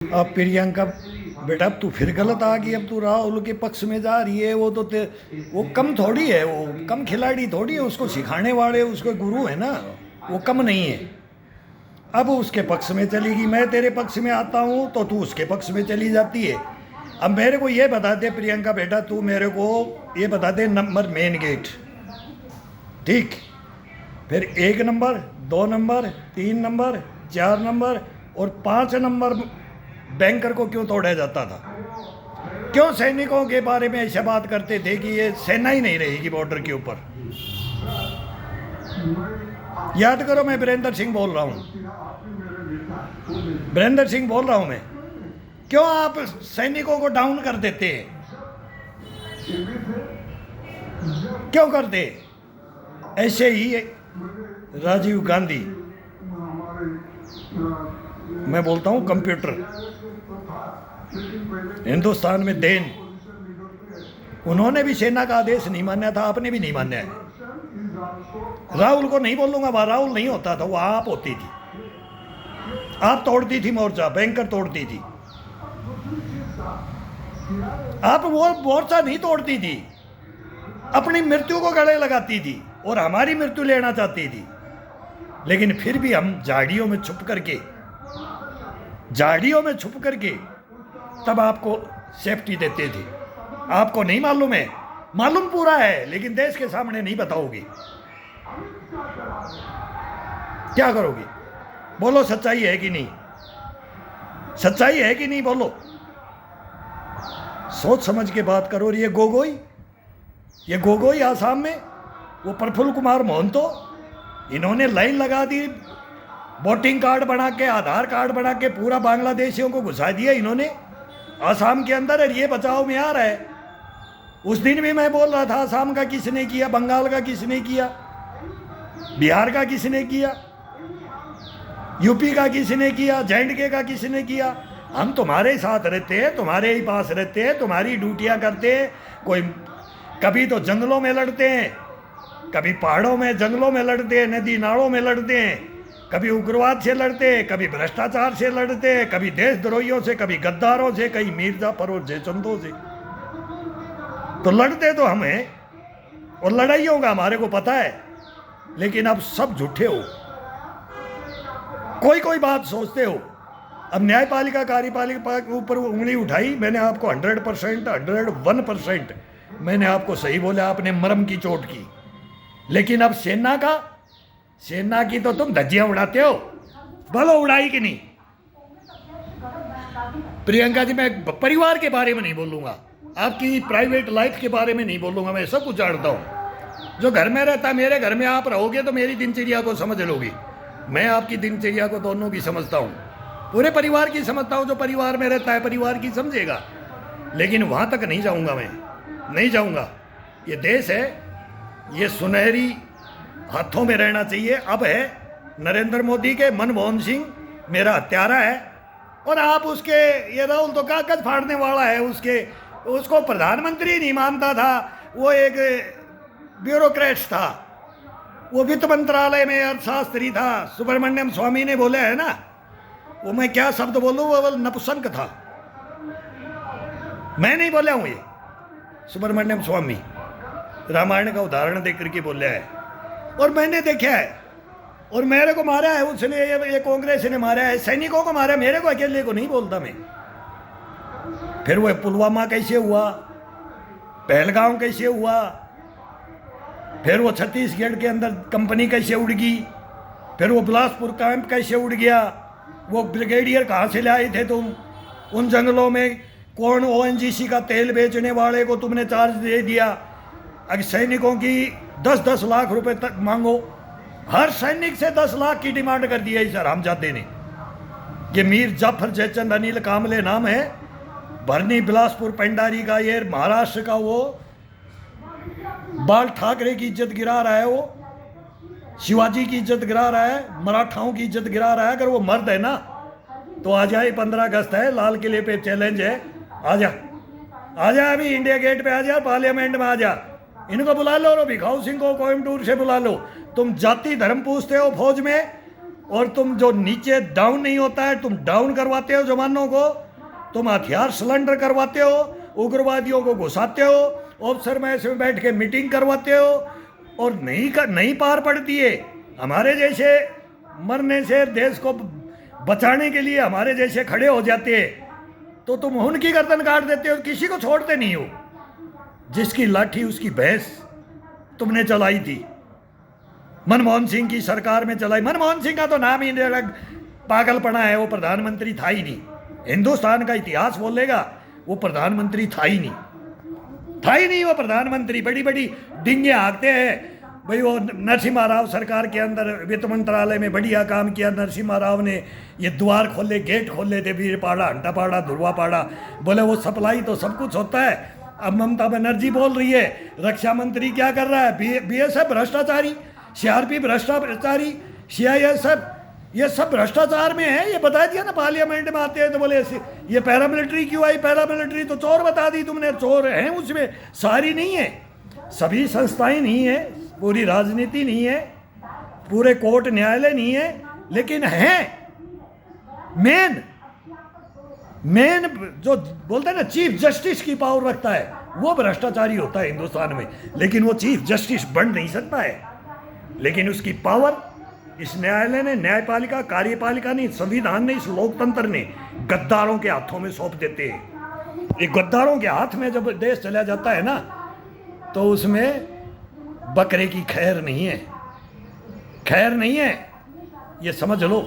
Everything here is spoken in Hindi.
अब प्रियंका बेटा अब तू फिर गलत आ गई। अब तू राहुल के पक्ष में जा रही है। वो तो वो कम थोड़ी है, वो कम खिलाड़ी थोड़ी है। उसको सिखाने वाले उसके गुरु है ना, वो कम नहीं है। अब उसके पक्ष में चलेगी, मैं तेरे पक्ष में आता हूँ तो तू उसके पक्ष में चली जाती है। अब मेरे को ये बता दे प्रियंका बेटा, तू मेरे को ये बता दे नंबर मेन गेट, ठीक, फिर 1 नंबर, 2 नंबर, 3 नंबर, 4 नंबर और 5 नंबर बैंकर को क्यों तोड़ा जाता था? क्यों सैनिकों के बारे में ऐसा बात करते थे कि ये सेना ही नहीं रहेगी बॉर्डर के ऊपर? याद करो, मैं वीरेंद्र सिंह बोल रहा हूँ, वीरेंद्र सिंह बोल रहा हूँ मैं। क्यों आप सैनिकों को डाउन कर देते हैं? क्यों करते? ऐसे ही राजीव गांधी, मैं बोलता हूँ कंप्यूटर, हिंदुस्तान में देन, उन्होंने भी सेना का आदेश नहीं माना था, आपने भी नहीं माना है। राहुल को नहीं बोलूंगा, वह राहुल नहीं होता था, वो आप होती थी। आप तोड़ती थी मोर्चा, बैंकर तोड़ती थी। आप वो मोर्चा नहीं तोड़ती थी, अपनी मृत्यु को गले लगाती थी और हमारी मृत्यु लेना चाहती थी। लेकिन फिर भी हम झाड़ियों में छुप करके, झाड़ियों में छुप करके तब आपको सेफ्टी देते थे। आपको नहीं मालूम है? मालूम पूरा है, लेकिन देश के सामने नहीं बताओगी। क्या करोगी? बोलो, सच्चाई है कि नहीं? सच्चाई है कि नहीं? बोलो, सोच समझ के बात करो। ये गोगोई आसाम में, वो प्रफुल्ल कुमार मोहंतो, इन्होंने लाइन लगा दी, वोटिंग कार्ड बना के, आधार कार्ड बना के पूरा बांग्लादेशियों को घुसा दिया इन्होंने आसाम के अंदर। और ये बचाव में आ रहा है। उस दिन भी मैं बोल रहा था, आसाम का किसने किया, बंगाल का किसने किया, बिहार का किसने किया, यूपी का किसने किया, JNK का किसने किया? हम तुम्हारे साथ रहते हैं, तुम्हारे ही पास रहते हैं, तुम्हारी ड्यूटियां करते हैं। कोई कभी तो जंगलों में लड़ते हैं, कभी पहाड़ों में जंगलों में लड़ते हैं, नदी नालों में लड़ते हैं, कभी उग्रवाद से लड़ते हैं, कभी भ्रष्टाचार से लड़ते हैं, कभी देशद्रोहियों से, कभी गद्दारों से, कहीं मिर्जाफर और जयचंदों से। तो लड़ते तो हम हैं और लड़ाइयों का हमारे को पता है। लेकिन अब सब झूठे हो, कोई बात सोचते हो। अब न्यायपालिका कार्यपालिका के ऊपर उंगली उठाई, मैंने आपको 100%, 101% मैंने आपको सही बोला, आपने मरम की चोट की। लेकिन अब सेना की तो तुम धज्जियां उड़ाते हो। बोलो, उड़ाई कि नहीं? प्रियंका जी, मैं परिवार के बारे में नहीं बोलूंगा, आपकी प्राइवेट लाइफ के बारे में नहीं बोलूंगा। मैं सब कुछ जानता हूं। जो घर में रहता, मेरे घर में आप रहोगे तो मेरी दिनचर्या को समझ लोगी। मैं आपकी दिनचर्या को दोनों की समझता हूं, पूरे परिवार की समझता हूं। जो परिवार में रहता है परिवार की समझेगा। लेकिन वहां तक नहीं जाऊंगा, मैं नहीं जाऊंगा। ये देश है, ये सुनहरी हाथों में रहना चाहिए। अब है नरेंद्र मोदी के, मनमोहन सिंह मेरा हत्यारा है। और आप उसके, ये राहुल तो कागज फाड़ने वाला है, उसको प्रधानमंत्री नहीं मानता था, वो एक ब्यूरोक्रेट था, वो वित्त मंत्रालय में अर्थशास्त्री था। सुब्रमण्यम स्वामी ने बोले है ना, वो मैं क्या शब्द बोलूं, वो नपुंसक था। मैं नहीं बोला हूं, ये सुब्रमण्यम स्वामी रामायण का उदाहरण देकर के बोला है। और मैंने देखा है, और मेरे को मारा है उसने, ये कांग्रेस ने मारा है, सैनिकों को मारा है, मेरे को अकेले को नहीं बोलता मैं। फिर वो पुलवामा कैसे हुआ, पहलगांव कैसे हुआ, फिर वो छत्तीसगढ़ के अंदर कंपनी कैसे उड़ गई, फिर वो बिलासपुर कैंप कैसे उड़ गया, वो ब्रिगेडियर कहाँ से लाए थे तुम, उन जंगलों में कौन ONGC का तेल बेचने वाले को तुमने चार्ज दे दिया। अगर सैनिकों की 10-10 लाख रुपए तक मांगो, हर सैनिक से 10 लाख की डिमांड कर दी है इस हरामजादे ने। ये मीर जाफर जयचंद अनिल कामले नाम है, भरनी बिलासपुर पेंडारी का, ये महाराष्ट्र का। वो बाल ठाकरे की इज्जत गिरा रहा है, वो शिवाजी की इज्जत गिरा रहा है, मराठाओं की इज्जत गिरा रहा है। अगर वो मर्द है ना तो आ जाए, 15 अगस्त है, लाल किले पे चैलेंज है, आ जा अभी इंडिया गेट पे आ जा, पार्लियामेंट में आ जा, इनको बुला लो, भिखाऊ सिंह को कोयम्बटूर से बुला लो। तुम जाति धर्म पूछते हो फौज में, और तुम जो नीचे डाउन नहीं होता है तुम डाउन करवाते हो जवानों को, तुम हथियार सिलेंडर करवाते हो, उग्रवादियों को घुसाते हो, ऑफिसर में ऐसे बैठ के मीटिंग करवाते हो, और नहीं पार पड़ती है। हमारे जैसे मरने से देश को बचाने के लिए हमारे जैसे खड़े हो जाते हैं तो तुम उनकी गर्दन काट देते हो, किसी को छोड़ते नहीं हो। जिसकी लाठी उसकी भैंस तुमने चलाई थी, मनमोहन सिंह की सरकार में चलाई। मनमोहन सिंह का तो नाम ही पागलपना है, वो प्रधानमंत्री था ही नहीं। हिंदुस्तान का इतिहास बोलेगा वो प्रधानमंत्री था ही नहीं वो प्रधानमंत्री। बड़ी बड़ी डिंगे हाँकते हैं भाई। वो नरसिम्हा राव सरकार के अंदर वित्त मंत्रालय में बढ़िया काम किया नरसिम्हा राव ने, ये द्वार खोले, गेट खोले थे, वीरपाड़ा, हंटापाड़ा, धुरवापाड़ा। बोले वो सप्लाई तो सब कुछ होता है। अब ममता बनर्जी बोल रही है रक्षा मंत्री क्या कर रहा है, बीएसएफ भ्रष्टाचारी, सीआरपी भ्रष्टाचारी, सीआईएसएफ, ये सब भ्रष्टाचार में है। ये बता दिया ना, पार्लियामेंट में आते हैं तो बोले ये पैरामिलिट्री क्यों आई, पैरामिलिट्री तो चोर बता दी तुमने, चोर हैं उसमें, सारी नहीं है, सभी संस्थाएं नहीं है, पूरी राजनीति नहीं है, पूरे कोर्ट न्यायालय नहीं है, लेकिन हैं मेन जो बोलते हैं ना चीफ जस्टिस की पावर रखता है वो भ्रष्टाचारी होता है हिंदुस्तान में। लेकिन वो चीफ जस्टिस बन नहीं सकता है, लेकिन उसकी पावर इस न्यायालय ने, न्यायपालिका, कार्यपालिका ने, संविधान ने, इस लोकतंत्र ने गद्दारों के हाथों में सौंप देते हैं। ये गद्दारों के हाथ में जब देश चला जाता है ना तो उसमें बकरे की खैर नहीं है, ये समझ लो।